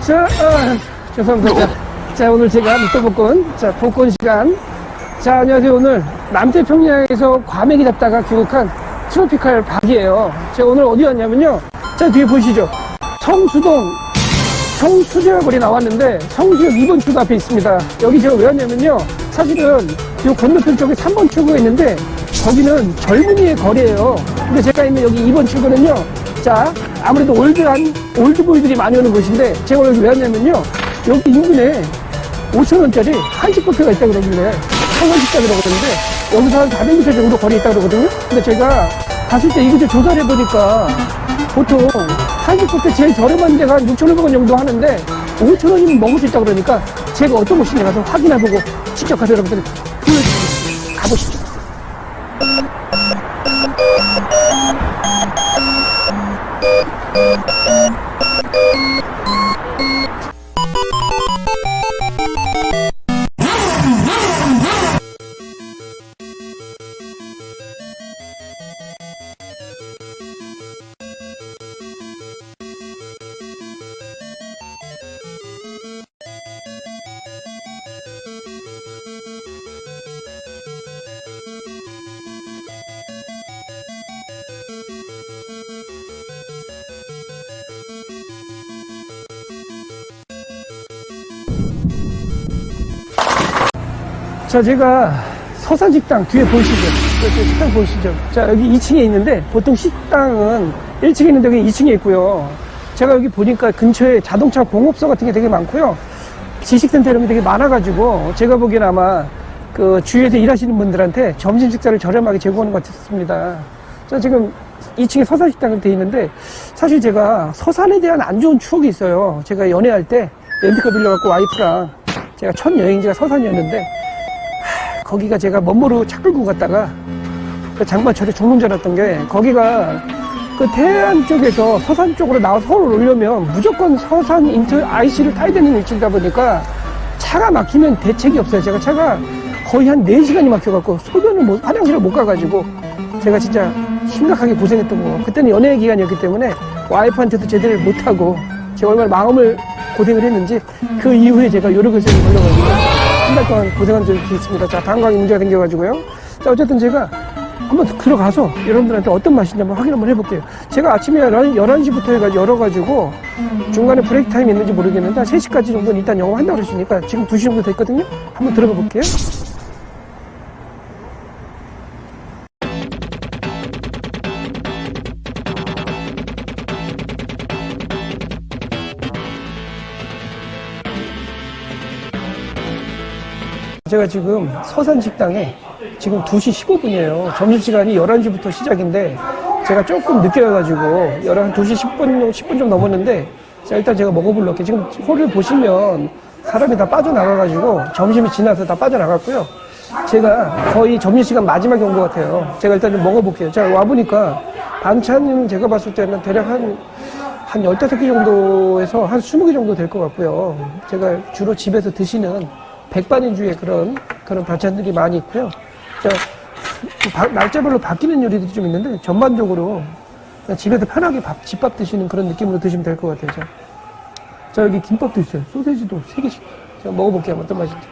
자, 죄송합니다. 자, 오늘 제가 밑도 복권, 자, 복권 시간. 자, 안녕하세요. 오늘 남태평양에서 과메기 잡다가 귀국한 트로피칼 박이에요. 제가 오늘 어디 왔냐면요. 자, 뒤에 보시죠. 성수동, 성수대학원이 나왔는데, 성수역 2번 출구 앞에 있습니다. 여기 제가 왜 왔냐면요. 사실은 이 건너편 쪽에 3번 출구가 있는데, 거기는 젊은이의 거리예요. 근데 제가 있는 여기 2번 출구는요. 자, 아무래도 올드보이들이 많이 오는 곳인데, 제가 여기 왜 왔냐면요. 여기 인근에 5,000원짜리 한식 뷔페가 있다고 그러길래, 한식집이라고 그러는데, 여기서 한 400m 정도 거리에 있다고 그러거든요. 근데 제가 갔을 때 이곳에 조사를 해보니까, 보통 한식 뷔페 제일 저렴한 데가 한 6,500원 정도 하는데, 5,000원이면 먹을 수 있다고 그러니까, 제가 어떤 곳인지 가서 확인해보고, 직접 가서 여러분들 보여드리겠습니다. 가보시죠. 자, 제가 서산식당 뒤에 보이시죠? 이렇게 식당 보이시죠? 자, 여기 2층에 있는데, 보통 식당은 1층에 있는데 여기 2층에 있고요. 제가 여기 보니까 근처에 자동차 공업소 같은 게 되게 많고요. 지식센터 이런 게 되게 많아가지고, 제가 보기엔 아마 그 주위에서 일하시는 분들한테 점심 식사를 저렴하게 제공하는 것 같습니다. 자, 지금 2층에 서산식당이 되어 있는데, 사실 제가 서산에 대한 안 좋은 추억이 있어요. 제가 연애할 때 렌트카 빌려갖고 와이프랑 제가 첫 여행지가 서산이었는데, 거기가 제가 먼모로 차 끌고 갔다가 그 장마철에 죽는 줄 알았던 게, 거기가 그 태안 쪽에서 서산 쪽으로 나와서 서울 오려면 무조건 서산 인터 IC를 타야 되는 위치이다 보니까 차가 막히면 대책이 없어요. 제가 차가 거의 한 4시간이 막혀갖고 소변을 화장실을 못 가가지고 제가 진짜 심각하게 고생했던 거. 그때는 연애 기간이었기 때문에 와이프한테도 제대로 못하고 제가 얼마나 마음을 고생을 했는지, 그 이후에 제가 요로결석이 걸려가지고 한 달 동안 고생한 적이 있습니다. 자, 방광이 문제가 생겨가지고요. 자, 어쨌든 제가 한번 들어가서 여러분들한테 어떤 맛인지 한번 확인 한번 해볼게요. 제가 아침에 11시부터 열어가지고 중간에 브레이크 타임이 있는지 모르겠는데 한 3시까지 정도는 일단 영업한다고 그러시니까 지금 2시 정도 됐거든요. 한번 들어가 볼게요. 제가 지금 서산식당에 지금 2시 15분이에요. 점심시간이 11시부터 시작인데 제가 조금 늦게 와가지고 2시 10분 좀 넘었는데, 자, 일단 제가 먹어보려고 할게요. 지금 홀을 보시면 사람이 다 빠져나가가지고 점심이 지나서 다 빠져나갔고요. 제가 거의 점심시간 마지막에 온 것 같아요. 제가 일단 좀 먹어볼게요. 자, 와보니까 반찬은 제가 봤을 때는 대략 한 15개 정도에서 한 20개 정도 될 것 같고요. 제가 주로 집에서 드시는 백반인주의 그런 반찬들이 많이 있고요. 자, 날짜별로 바뀌는 요리들이 좀 있는데, 전반적으로 그냥 집에서 편하게 집밥 드시는 그런 느낌으로 드시면 될 것 같아요. 자, 여기 김밥도 있어요. 소세지도 3개씩. 제가 먹어볼게요. 어떤 맛인지.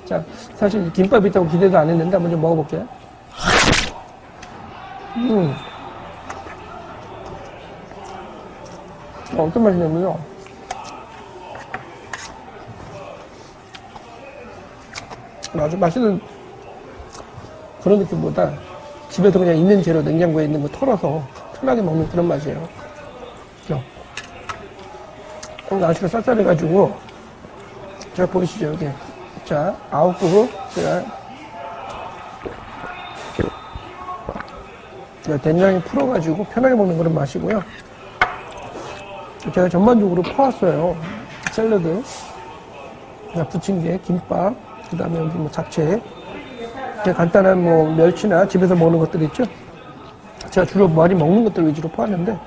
자, 사실 김밥이 있다고 기대도 안 했는데 한번 좀 먹어볼게요. 어떤 맛이냐면요. 아주 맛있는 그런 느낌보다 집에서 그냥 있는 재료 냉장고에 있는 거 털어서 편하게 먹는 그런 맛이에요. 날씨가 쌀쌀해가지고, 제가 보이시죠, 여기. 자, 9국 제가 된장에 풀어가지고 편하게 먹는 그런 맛이고요. 제가 전반적으로 퍼왔어요. 샐러드, 부침개, 김밥, 그 다음에 여기 뭐 잡채, 간단한 뭐 멸치나 집에서 먹는 것들 있죠. 제가 주로 많이 먹는 것들 위주로 퍼왔는데,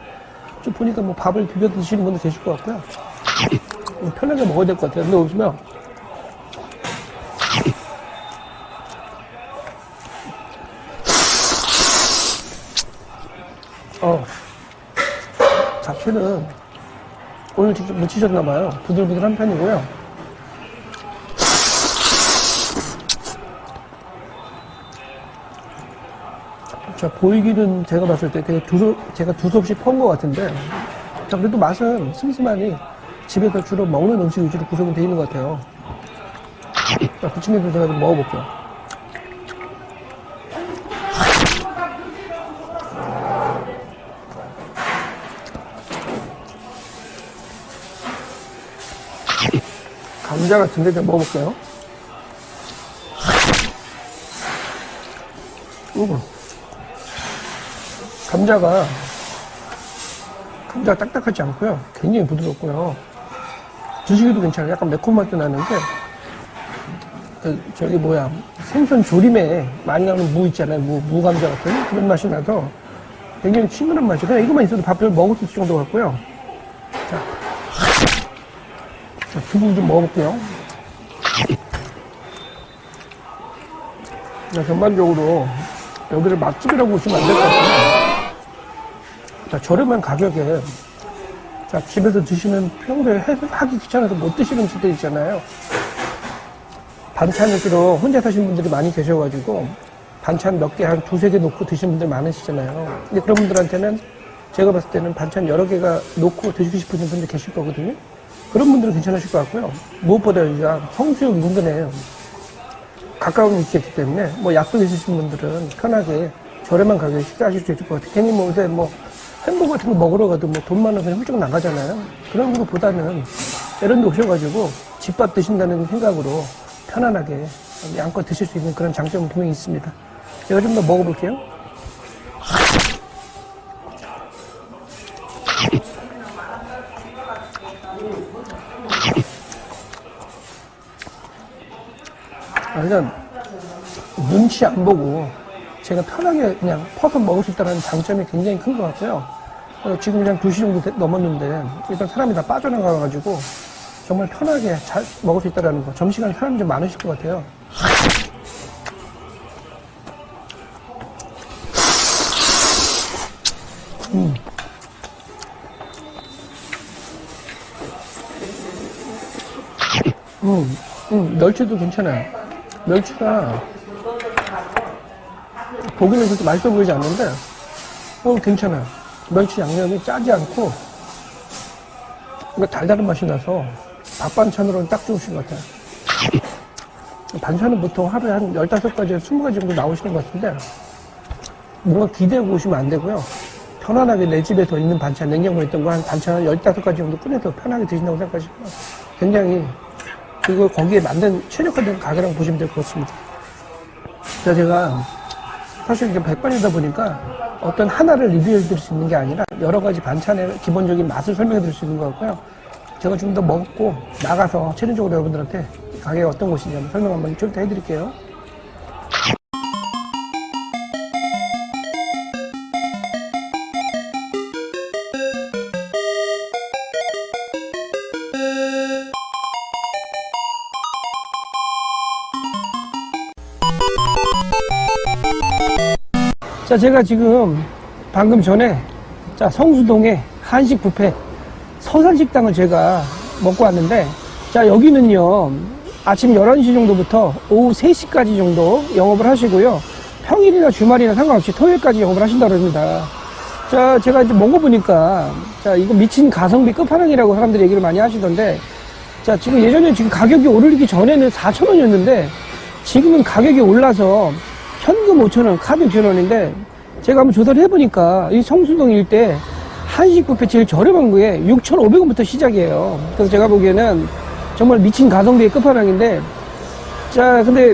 좀 보니까 뭐 밥을 비벼 드시는 분도 계실 것 같고요. 편하게 먹어야 될 것 같아요. 근데 오시면 잡채는 오늘 직접 무치셨나봐요. 부들부들한 편이고요. 자, 보이기는 제가 봤을 때 되게 제가 두서없이 퍼온 것 같은데, 자, 그래도 맛은 슴슴하니 집에서 주로 먹는 음식 위주로 구성이 되어 있는 것 같아요. 자, 부침개도 제가 좀 먹어볼게요. 감자 같은데 좀 먹어볼게요. 감자가 딱딱하지 않고요. 굉장히 부드럽고요. 드시기도 괜찮아요. 약간 매콤 맛도 나는데, 저기 뭐야, 생선 조림에 많이 나오는 무 있잖아요. 무 감자 같은 그런 맛이 나서 굉장히 친근한 맛이에요. 그냥 이것만 있어도 밥을 먹을 수 있을 정도 같고요. 자, 두부 좀 먹어볼게요. 전반적으로 여기를 맛집이라고 보시면 안 될 것 같아요. 자, 저렴한 가격에, 자, 집에서 드시면 평소에 하기 귀찮아서 못 드시는 음식들 있잖아요. 반찬을 주로 혼자 사시는 분들이 많이 계셔가지고, 반찬 몇 개, 한 두세 개 놓고 드시는 분들 많으시잖아요. 근데 그런 분들한테는 제가 봤을 때는 반찬 여러 개가 놓고 드시고 싶으신 분들 계실 거거든요. 그런 분들은 괜찮으실 것 같고요. 무엇보다 여기가 성수역 인근에 가까운 위치이기 때문에, 뭐 약속 있으신 분들은 편하게 저렴한 가격에 식사하실 수 있을 것 같아요. 괜히 뭐 요새 뭐 햄버거 같은 거 먹으러 가도 뭐 돈 많아서 훌쩍 나가잖아요. 그런 것보다는 이런 데 오셔가지고 집밥 드신다는 생각으로 편안하게 양껏 드실 수 있는 그런 장점은 분명히 있습니다. 제가 좀 더 먹어볼게요. 그냥 눈치 안 보고 제가 편하게 그냥 퍼서 먹을 수 있다는 장점이 굉장히 큰 것 같고요. 지금 그냥 2시 정도 넘었는데 일단 사람이 다 빠져나가가지고 정말 편하게 잘 먹을 수 있다는 거. 점심시간에 사람이 좀 많으실 것 같아요. 멸치도 괜찮아요. 멸치가 보기는 그렇게 맛있어 보이지 않는데 괜찮아요. 멸치 양념이 짜지 않고 달달한 맛이 나서 밥 반찬으로는 딱 좋으신 것 같아요. 반찬은 보통 하루에 한 15가지, 20가지 정도 나오시는 것 같은데 뭔가 기대하고 오시면 안 되고요. 편안하게 내 집에서 있는 반찬, 냉장고에 있던 거 한 반찬 한 15가지 정도 꺼내서 편하게 드신다고 생각하시면 굉장히 그거 거기에 맞는 최적화된 가게라고 보시면 될 것 같습니다. 제가 사실 이제 백반이다 보니까 어떤 하나를 리뷰해 드릴 수 있는 게 아니라 여러 가지 반찬의 기본적인 맛을 설명해 드릴 수 있는 것 같고요. 제가 좀 더 먹고 나가서 최종적으로 여러분들한테 가게가 어떤 곳인지 한번 설명 한번 좀 더 해드릴게요. 자, 제가 지금 방금 전에 자, 성수동의 한식 뷔페 서산식당을 제가 먹고 왔는데, 자, 여기는요 아침 11시 정도부터 오후 3시까지 정도 영업을 하시고요, 평일이나 주말이나 상관없이 토요일까지 영업을 하신다고 합니다. 자, 제가 이제 먹어보니까 자, 이거 미친 가성비 끝판왕이라고 사람들이 얘기를 많이 하시던데, 자, 지금 예전에 지금 가격이 오르기 전에는 4,000원이었는데 지금은 가격이 올라서 현금 5,000원, 카드 6,000원인데, 제가 한번 조사를 해보니까 이 성수동 일대 한식 뷔페 제일 저렴한 거에 6,500원부터 시작이에요. 그래서 제가 보기에는 정말 미친 가성비의 끝판왕인데, 자, 근데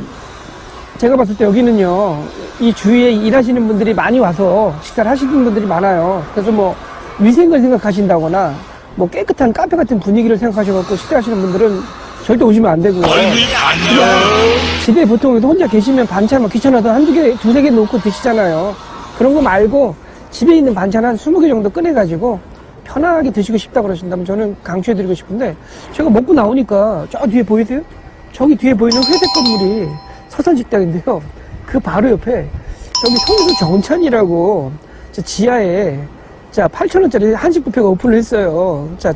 제가 봤을 때 여기는요, 이 주위에 일하시는 분들이 많이 와서 식사를 하시는 분들이 많아요. 그래서 뭐 위생을 생각하신다거나 뭐 깨끗한 카페 같은 분위기를 생각하셔갖고 식사하시는 분들은 절대 오시면 안 되고요. 집에 보통 혼자 계시면 반찬 막 귀찮아서 한두 개, 두세 개 놓고 드시잖아요. 그런 거 말고 집에 있는 반찬 한 20개 정도 꺼내가지고 편하게 드시고 싶다고 그러신다면 저는 강추해드리고 싶은데, 제가 먹고 나오니까 저 뒤에 보이세요? 저기 뒤에 보이는 회색 건물이 서산식당인데요. 그 바로 옆에 저기 성수 정찬이라고 저 지하에 자, 8,000원짜리 한식 뷔페가 오픈을 했어요. 자,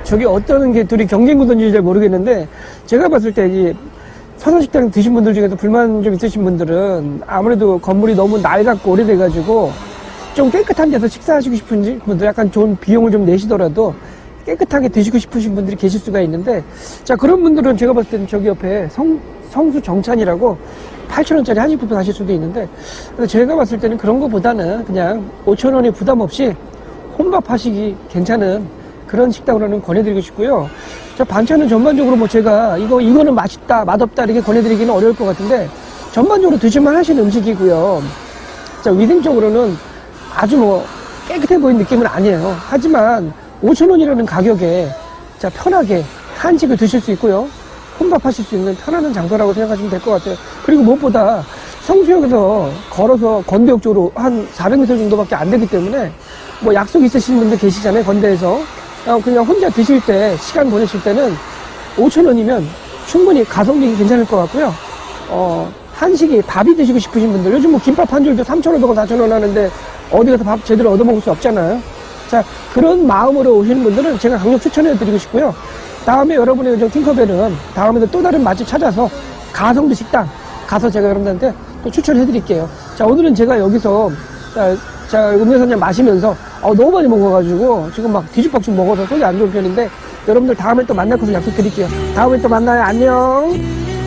저기 어떤 게 둘이 경쟁 구도인지 잘 모르겠는데, 제가 봤을 때, 이 서산식당 드신 분들 중에서 불만 좀 있으신 분들은 아무래도 건물이 너무 낡았고 오래돼가지고, 좀 깨끗한 데서 식사하시고 싶은 분들, 약간 좋은 비용을 좀 내시더라도 깨끗하게 드시고 싶으신 분들이 계실 수가 있는데, 자, 그런 분들은 제가 봤을 때는 저기 옆에 성수 정찬이라고 8,000원짜리 한식 뷔페 가실 수도 있는데, 제가 봤을 때는 그런 것보다는 그냥 5,000원에 부담 없이 혼밥 하시기 괜찮은 그런 식당으로는 권해드리고 싶고요. 자, 반찬은 전반적으로 뭐 제가 이거는 맛있다, 맛없다 이렇게 권해드리기는 어려울 것 같은데, 전반적으로 드실만 하시는 음식이고요. 자, 위생적으로는 아주 뭐 깨끗해 보이는 느낌은 아니에요. 하지만 5,000원이라는 가격에 자, 편하게 한식을 드실 수 있고요. 혼밥하실 수 있는 편안한 장소라고 생각하시면 될 것 같아요. 그리고 무엇보다 성수역에서 걸어서 건대역 쪽으로 한 400m 정도밖에 안 되기 때문에, 뭐 약속 있으신 분들 계시잖아요, 건대에서. 그냥 혼자 드실 때, 시간 보내실 때는 5,000원이면 충분히 가성비 괜찮을 것 같고요. 한식이 밥이 드시고 싶으신 분들, 요즘 뭐 김밥 한 줄도 3,500원, 4,000원 하는데 어디 가서 밥 제대로 얻어먹을 수 없잖아요. 자, 그런 마음으로 오시는 분들은 제가 강력 추천해 드리고 싶고요. 다음에 여러분의 요정 팅커벨은 다음에도 또 다른 맛집 찾아서 가성비 식당 가서 제가 여러분들한테 또 추천해 드릴게요. 자, 오늘은 제가 여기서 자, 음료수 한잔 마시면서 너무 많이 먹어가지고 지금 막 뒤죽박죽 먹어서 속이 안 좋은 편인데, 여러분들 다음에 또 만날 것을 약속드릴게요. 다음에 또 만나요. 안녕.